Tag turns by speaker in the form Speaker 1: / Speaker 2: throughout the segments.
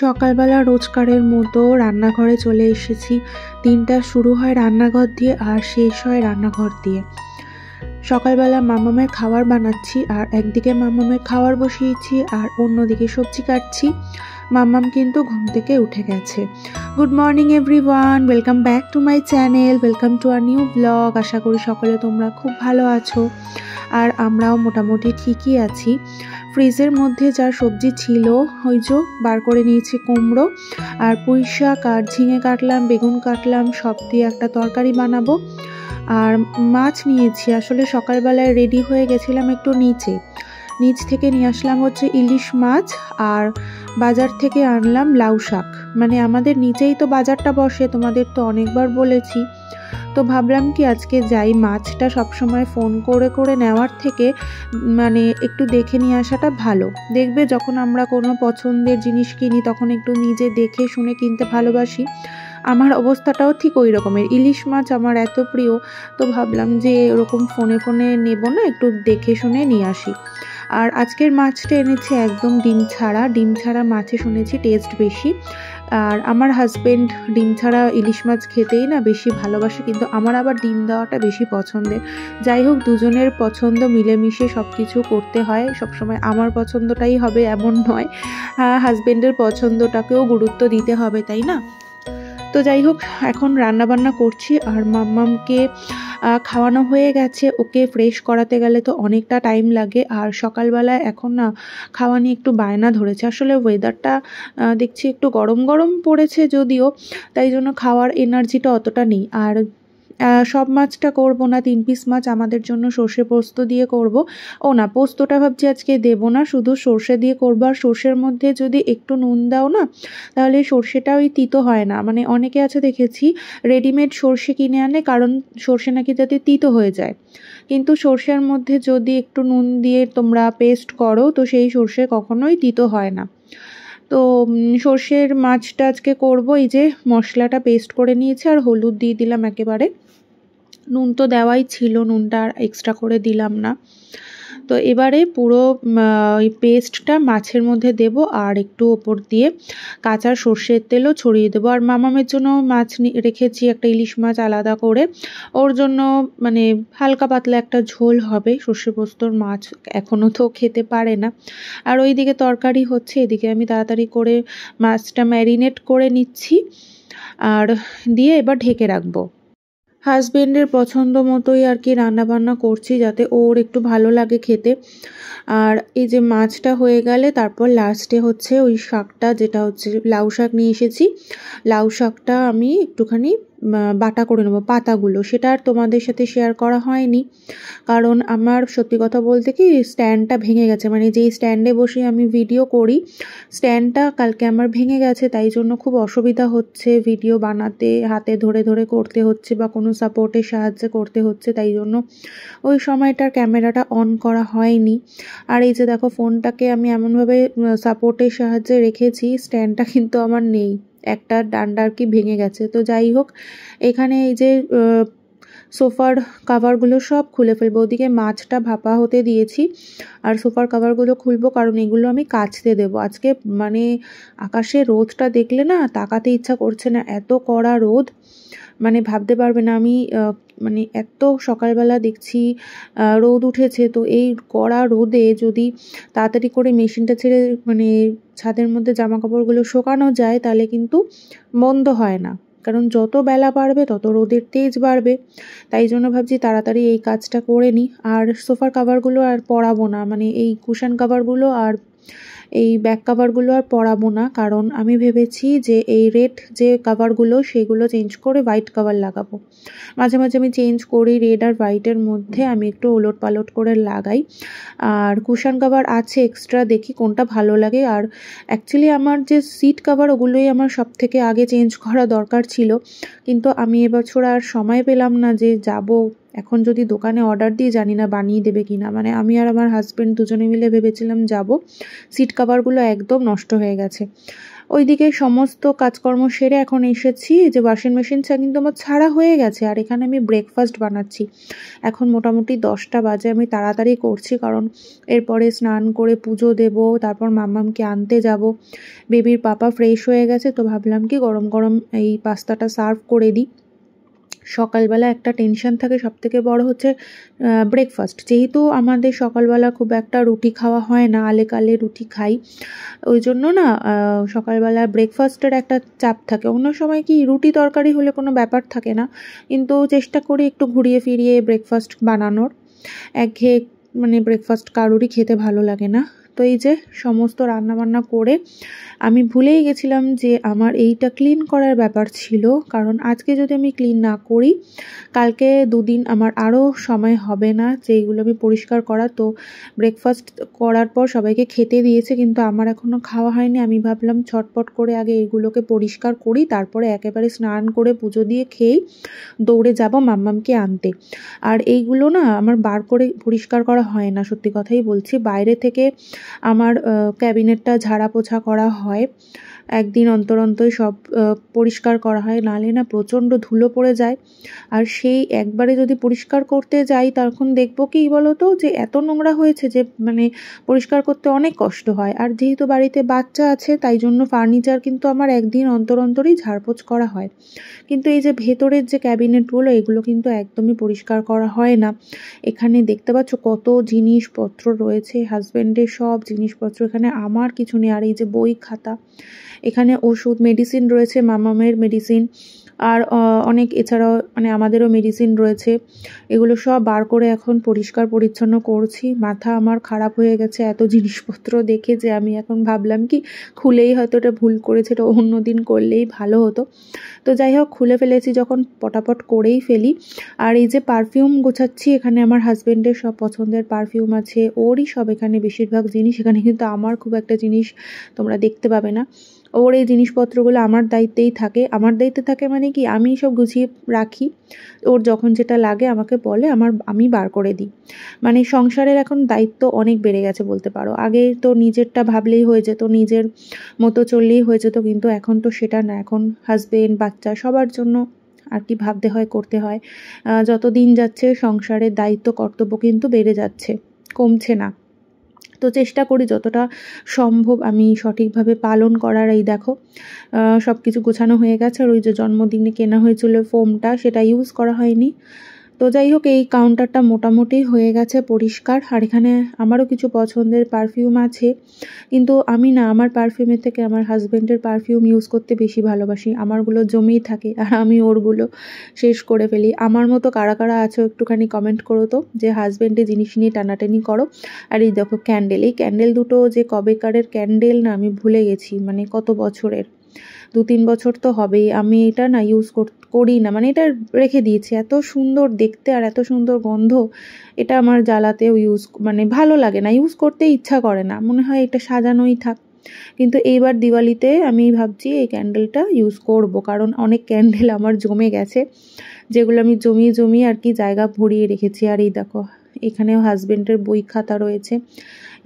Speaker 1: সকালবেলা রোজকারের মতো রান্নাঘরে চলে এসেছি। দিনটা শুরু হয় রান্নাঘর দিয়ে আর শেষ হয় রান্নাঘর দিয়ে। সকালবেলা মামামের খাবার বানাচ্ছি আর একদিকে মামামের খাবার বসিয়েছি আর অন্যদিকে সবজি কাটছি। মামাম কিন্তু ঘুম থেকে উঠে গেছে। Good morning everyone, welcome back to my channel, welcome to our new blog. আশা করি সকলে তোমরা খুব ভালো আছো আর আমরাও মোটামুটি ঠিকই আছি। ফ্রিজের মধ্যে যা সবজি ছিল ওই যে বার করে নিয়েছি কুমড়ো আর পুঁই শাক আর ঝিঙে কাটলাম, বেগুন কাটলাম, সব দিয়ে একটা তরকারি বানাবো। আর মাছ নিয়েছি, আসলে সকালবেলায় রেডি হয়ে গেছিলাম একটু নিচ থেকে নিয়ে আসলাম হচ্ছে ইলিশ মাছ আর বাজার থেকে আনলাম লাউ শাক। মানে আমাদের নিচেই তো বাজারটা বসে, তোমাদের তো অনেকবার বলেছি। তো ভাবলাম কি আজকে যাই, মাছটা সবসময় ফোন করে করে নেওয়ার থেকে মানে একটু দেখে নিয়ে আসাটা ভালো। দেখবে যখন আমরা কোনো পছন্দের জিনিস কিনি তখন একটু নিজে দেখে শুনে কিনতে ভালোবাসি। আমার অবস্থাটাও ঠিক ওই রকমের। ইলিশ মাছ আমার এত প্রিয়, তো ভাবলাম যে এরকম ফোনে নেব না, একটু দেখে শুনে নিয়ে আসি। আর আজকের মাছটা এনেছি একদম ডিম ছাড়া মাছে শুনেছি টেস্ট বেশি। আর আমার হাজবেন্ড ডিম ছাড়া ইলিশ মাছ খেতেই না বেশি ভালোবাসে, কিন্তু আমার আবার ডিম দেওয়াটা বেশি পছন্দের। যাই হোক, দুজনের পছন্দ মিলেমিশে সব কিছু করতে হয়। সবসময় আমার পছন্দটাই হবে এমন নয়, হাজবেন্ডের পছন্দটাকেও গুরুত্ব দিতে হবে, তাই না? তো যাই হোক, এখন রান্নাবান্না করছি আর মাম্মামকে খাওয়ানো হয়ে গেছে। ওকে ফ্রেশ করাতে গেলে তো অনেকটা টাইম লাগে। আর সকালবেলায় এখন না খাওয়া নিয়ে একটু বায়না ধরেছে। আসলে ওয়েদারটা দেখছি একটু গরম গরম পড়েছে যদিও, তাই জন্য খাওয়ার এনার্জিটা অতটা নেই। আর সব মাছটা করব না, 3 পিস মাছ আমাদের জন্য সর্ষে পোস্ত দিয়ে করব। ও না, পোস্তটা ভাবছি আজকে দেবো না, শুধু সর্ষে দিয়ে করবো। আর সর্ষের মধ্যে যদি একটু নুন দাও না, তাহলে সর্ষেটা ওই তিতো হয় না। মানে অনেকে আছে দেখেছি রেডিমেড সর্ষে কিনে আনে, কারণ সর্ষে নাকি যাতে তিতো হয়ে যায়। কিন্তু সর্ষের মধ্যে যদি একটু নুন দিয়ে তোমরা পেস্ট করো তো সেই সর্ষে কখনোই তিতো হয় না। তো সর্ষের মাছটা আজকে করব। এই যে মশলাটা পেস্ট করে নিয়েছি আর হলুদ দিয়ে দিলাম একেবারে। নুন তো দেওয়াই ছিল, নুনটা আর এক্সট্রা করে দিলাম না। তো এবারে পুরো ওই পেস্টটা মাছের মধ্যে দেব আর একটু ওপর দিয়ে কাঁচা সর্ষের তেলও ছড়িয়ে দেবো। আর মামামের জন্য মাছ রেখেছি, একটা ইলিশ মাছ আলাদা করে। ওর জন্য মানে হালকা পাতলা একটা ঝোল হবে। সর্ষে পোস্তর মাছ এখনও তো খেতে পারে না। আর ওই দিকে তরকারি হচ্ছে, এদিকে আমি তাড়াতাড়ি করে মাছটা ম্যারিনেট করে নিচ্ছি আর দিয়ে এবার ঢেকে রাখবো। হাজবেন্ডের পছন্দ মতোই আর কি রান্নাবান্না করছি, যাতে ওর একটু ভালো লাগে খেতে। আর এই যে মাছটা হয়ে গেলে তারপর লাস্টে হচ্ছে ওই শাকটা, যেটা হচ্ছে লাউ শাক নিয়ে এসেছি। লাউ শাকটা আমি একটুখানি বাটা করে নেবো, পাতাগুলো। সেটা আর তোমাদের সাথে শেয়ার করা হয়নি, কারণ আমার সত্যি কথা বলতে কি স্ট্যান্ডটা ভেঙে গেছে। মানে যেই স্ট্যান্ডে বসে আমি ভিডিও করি, স্ট্যান্ডটা কালকে আমার ভেঙে গেছে, তাই জন্য খুব অসুবিধা হচ্ছে ভিডিও বানাতে। হাতে ধরে ধরে করতে হচ্ছে বা কোনো সাপোর্টের সাহায্যে করতে হচ্ছে, তাই জন্য ওই সময়টার ক্যামেরাটা অন করা হয়নি। আর এই যে দেখো, ফোনটাকে আমি এমনভাবে সাপোর্টের সাহায্যে রেখেছি, স্ট্যান্ডটা কিন্তু আমার নেই, একটা ডান্ডা আর কি ভেঙে গেছে। তো যাই হোক, এখানে এই যে সোফার কাভারগুলো সব খুলে ফেলবো। ওদিকে মাছটা ভাপা হতে দিয়েছি আর সোফার কাভারগুলো খুলবো, কারণ এগুলো আমি কাচতে দেবো আজকে। মানে আকাশে রোদটা দেখলে না তাকাতে ইচ্ছা করছে না, এত কড়া রোদ। মানে ভাবতে পারবে না, আমি মানে এত সকালবেলা দেখছি রোদ উঠেছে, তো এই কড়া রোদে যদি তাড়াতাড়ি করে মেশিনটা ছেড়ে মানে ছাদের মধ্যে জামা কাপড়গুলো শুকানো যায় তাহলে কিন্তু মন্দ হয় না, কারণ যত বেলা বাড়বে তত রোদের তেজ বাড়বে। তাই জন্য ভাবছি তাড়াতাড়ি এই কাজটা করে নিই। আর সোফার কাভারগুলো আর পরাবো না, মানে এই কুশন কাভারগুলো আর এই ব্যাক কাভারগুলো আর পরাবো না, কারণ আমি ভেবেছি যে এই রেড যে কাভারগুলো সেগুলো চেঞ্জ করে হোয়াইট কাভার লাগাবো। মাঝে মাঝে আমি চেঞ্জ করি, রেড আর হোয়াইটের মধ্যে আমি একটু ওলট পালট করে লাগাই। আর কুশন কাভার আছে এক্সট্রা, দেখি কোনটা ভালো লাগে। আর অ্যাকচুয়ালি আমার যে সিট কাভার ওগুলোই আমার সব থেকে আগে চেঞ্জ করা দরকার ছিল, কিন্তু আমি এবছর আর সময় পেলাম না যে যাব। এখন যদি দোকানে অর্ডার দিয়ে জানি না বানিয়ে দেবে কিনা। মানে আমি আর আমার হাজব্যান্ড দুজনে মিলে ভেবেছিলাম যাব, সিট কাভারগুলো একদম নষ্ট হয়ে গেছে। ওইদিকে সমস্ত কাজকর্ম সেরে এখন এসেছি, যে ওয়াশিং মেশিনটা কিন্তু আমার ছাড়া হয়ে গেছে, আর এখানে আমি ব্রেকফাস্ট বানাচ্ছি। এখন মোটামুটি 10টা বাজে। আমি তাড়াতাড়ি করছি কারণ এরপরে স্নান করে পুজো দেব, তারপর মাম্মামকে আনতে যাব। বেবির পাপা ফ্রেশ হয়ে গেছে, তো ভাবলাম কি গরম গরম এই পাস্তাটা সার্ভ করে দিই। সকালবেলা একটা টেনশন থাকে, সবথেকে বড় হচ্ছে ব্রেকফাস্ট। যেহেতু আমাদের সকালবেলা খুব একটা রুটি খাওয়া হয় না, আলে কালে রুটি খাই, ওই জন্য না সকালবেলা ব্রেকফাস্টের একটা চাপ থাকে। অন্য সময় কি রুটি তরকারি হলে কোনো ব্যাপার থাকে না, কিন্তু চেষ্টা করি একটু ঘুরিয়ে ফিরিয়ে ব্রেকফাস্ট বানানোর। একঘেয়ে মানে ব্রেকফাস্ট কারোরই খেতে ভালো লাগে না। তো এই যে সমস্ত রান্নাবান্না করে আমি ভুলেই গেছিলাম যে আমার এইটা ক্লিন করার ব্যাপার ছিল, কারণ আজকে যদি আমি ক্লিন না করি কালকে 2 দিন আমার আরও সময় হবে না যে এইগুলো আমি পরিষ্কার করা। তো ব্রেকফাস্ট করার পর সবাইকে খেতে দিয়েছে, কিন্তু আমার এখনও খাওয়া হয়নি। আমি ভাবলাম ছটপট করে আগে এইগুলোকে পরিষ্কার করি, তারপরে একেবারে স্নান করে পুজো দিয়ে খেয়েই দৌড়ে যাব মাম্মামকে আনতে। আর এইগুলো না আমার বার করে পরিষ্কার করা হয় না, সত্যি কথাই বলছি। বাইরে থেকে আমার ক্যাবিনেটটা ঝাড়া পোছা করা হয়, একদিন অন্তর অন্তরই সব পরিষ্কার করা হয়, নাহলে না প্রচণ্ড ধুলো পড়ে যায়। আর সেই একবারে যদি পরিষ্কার করতে যাই তখন দেখবো কি বলো তো, যে এত নোংরা হয়েছে যে মানে পরিষ্কার করতে অনেক কষ্ট হয়। আর যেহেতু বাড়িতে বাচ্চা আছে তাই জন্য ফার্নিচার কিন্তু আমার একদিন অন্তর অন্তরই ঝাড়পোছ করা হয়, কিন্তু এই যে ভেতরের যে ক্যাবিনেটগুলো এগুলো কিন্তু একদমই পরিষ্কার করা হয় না। এখানে দেখতে পাচ্ছ কত জিনিসপত্র রয়েছে, হাজব্যান্ডের সব জিনিসপত্র, এখানে আমার কিছু নেই। আর এই যে বই খাতা, এখানে ওষুধ মেডিসিন রয়েছে, মামামের মেডিসিন, আর অনেক এছাড়াও মানে আমাদেরও মেডিসিন রয়েছে। এগুলো সব বার করে এখন পরিষ্কার পরিচ্ছন্ন করছি। মাথা আমার খারাপ হয়ে গেছে এত জিনিসপত্র দেখে, যে আমি এখন ভাবলাম কি খুলেই হয়তো এটা ভুল করেছে, এটা অন্য দিন করলেই ভালো হতো। তো যাই হোক, খুলে ফেলেছি যখন পটাপট করেই ফেলি। আর এই যে পারফিউম গোছাচ্ছি, এখানে আমার হাজব্যান্ডের সব পছন্দের পারফিউম আছে, ওরই সব এখানে বেশিরভাগ জিনিস। এখানে কিন্তু আমার খুব একটা জিনিস তোমরা দেখতে পাবে না। ওর এই জিনিসপত্রগুলো আমার দায়িত্বেই থাকে। আমার দায়িত্বে থাকে মানে কি, আমি সব গুছিয়ে রাখি, ওর যখন যেটা লাগে আমাকে বলে, আমি বার করে দিই। মানে সংসারের এখন দায়িত্ব অনেক বেড়ে গেছে বলতে পারো। আগে তো নিজেরটা ভাবলেই হয়ে যেত, নিজের মতো চললেই হয়ে যেত, কিন্তু এখন তো সেটা না। এখন হাজবেন্ড বাচ্চা সবার জন্য আর কি ভাবতে হয়, করতে হয়। যত দিন যাচ্ছে সংসারের দায়িত্ব কর্তব্য কিন্তু বেড়ে যাচ্ছে, কমছে না। তো চেষ্টা করি যতটা সম্ভব আমি সঠিকভাবে পালন করার। এই দেখো সব কিছু গোছানো হয়ে গেছে। আর ওই যে জন্মদিনে কেনা হয়েছিল ফোমটা, সেটা ইউজ করা হয়নি। তো যাই হোক, এই কাউন্টারটা মোটামুটি হয়ে গেছে পরিষ্কার। আর এখানে আমারও কিছু পছন্দের পারফিউম আছে, কিন্তু আমি না আমার পারফিউমের থেকে আমার হাজব্যান্ডের পারফিউম ইউজ করতে বেশি ভালোবাসি। আমারগুলো জমেই থাকে আর আমি ওরগুলো শেষ করে ফেলি। আমার মতো কারা কারা আছো একটুখানি কমেন্ট করো তো, যে হাজব্যান্ডের জিনিস নিয়ে টানাটানি করো। আর এই দেখো ক্যান্ডেল, এই ক্যান্ডেল দুটো যে কবেকারের ক্যান্ডেল না আমি ভুলে গেছি, মানে কত বছরের, 2-3 বছর তো হবেই। আমি এটা না ইউজ করি না, মানে এটা রেখে দিয়েছি। এত সুন্দর দেখতে আর এত সুন্দর গন্ধ, এটা আমার জ্বালাতেও মানে ভালো লাগে না, ইউজ করতে ইচ্ছা করে না, মনে হয় এটা সাজানোই থাক। কিন্তু এইবার দিওয়ালিতে আমি ভাবছি এই ক্যান্ডেলটা ইউজ করব, কারণ অনেক ক্যান্ডেল আমার জমে গেছে, যেগুলো আমি জমিয়ে আর কি জায়গা ভরিয়ে রেখেছি। আর এই দেখো এখানেও হাজবেন্ডের বই খাতা রয়েছে।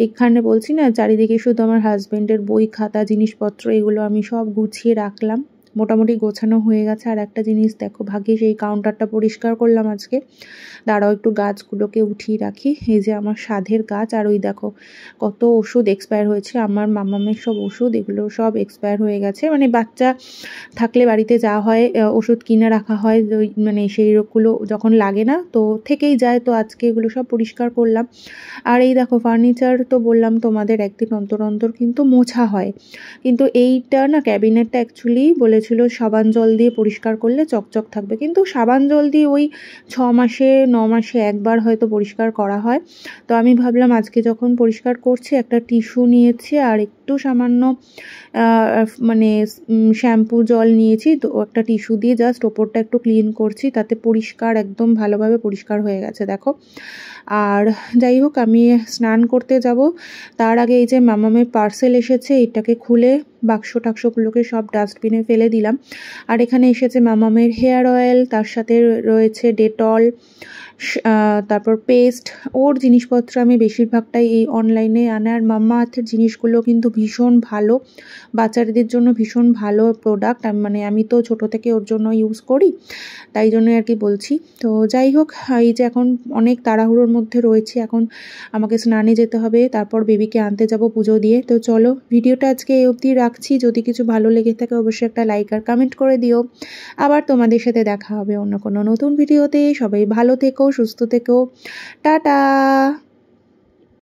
Speaker 1: এখানে বলছি না চারিদিকে শুধু আমার হাজবেন্ডের বই খাতা জিনিসপত্র, এগুলো আমি সব গুছিয়ে রাখলাম। মোটামুটি গোছানো হয়ে গেছে। আর একটা জিনিস দেখো, ভাগ্যিস এই কাউন্টারটা পরিষ্কার করলাম আজকে। দাঁড়াও একটু গাছগুলোকে উঠিয়ে রাখি। এই যে আমার সাধের গাছ, আর ওই দেখো কত ওষুধ এক্সপায়ার হয়েছে, আমার মামামের সব ওষুধ, এগুলো সব এক্সপায়ার হয়ে গেছে। মানে বাচ্চা থাকলে বাড়িতে যা হয় ওষুধ কিনে রাখা হয়, মানে সেই রোগগুলো যখন লাগে না তো থেকেই যায়। তো আজকে এগুলো সব পরিষ্কার করলাম। আর এই দেখো ফার্নিচার তো বললাম তোমাদের একদিন অন্তর অন্তর কিন্তু মোছা হয়, কিন্তু এইটা না ক্যাবিনেটটা অ্যাকচুয়ালি বলেছিল সাবান জল দিয়ে পরিষ্কার করলে চকচক থাকবে, কিন্তু সাবান জল দিয়ে ওই 6 মাসে 9 মাসে একবার হয়তো পরিষ্কার করা হয়। তো আমি ভাবলাম আজকে যখন পরিষ্কার করছি একটা টিস্যু নিয়েছি আর একটু সামান্য মানে শ্যাম্পু জল নিয়েছি, তো একটা টিস্যু দিয়ে জাস্ট ওপরটা একটু ক্লিন করছি, তাতে পরিষ্কার একদম ভালোভাবে পরিষ্কার হয়ে গেছে দেখো। আর যাই হোক, আমি স্নান করতে যাব, তার আগে এই যে মামামের পার্সেল এসেছে, এটাকে খুলে বাক্স টাক্সগুলোকে সব ডাস্টবিনে ফেলে দিলাম। আর এখানে এসেছে মামামের হেয়ার অয়েল, তার সাথে রয়েছে ডেটল, তারপর পেস্ট। ওর জিনিসপত্র আমি বেশিরভাগটাই এই অনলাইনে আনার, মাম্মা আর্থের জিনিসগুলো কিন্তু ভীষণ ভালো, বাচ্চাদের জন্য ভীষণ ভালো প্রোডাক্ট। মানে আমি তো ছোটো থেকে ওর জন্য ইউজ করি, তাই জন্যই আর কি বলছি। তো যাই হোক, এই যে এখন অনেক তাড়াহুড়োর মধ্যে রয়েছে, এখন আমাকে স্নানে যেতে হবে, তারপর বেবিকে আনতে যাব পুজো দিয়ে। তো চলো ভিডিওটা আজকে এই অবধি রাখছি। যদি কিছু ভালো লেগে থাকে অবশ্যই একটা লাইক আর কমেন্ট করে দিও। আবার তোমাদের সাথে দেখা হবে অন্য কোনো নতুন ভিডিওতে। সবাই ভালো থেকো, সুস্থ থেকো, টাটা।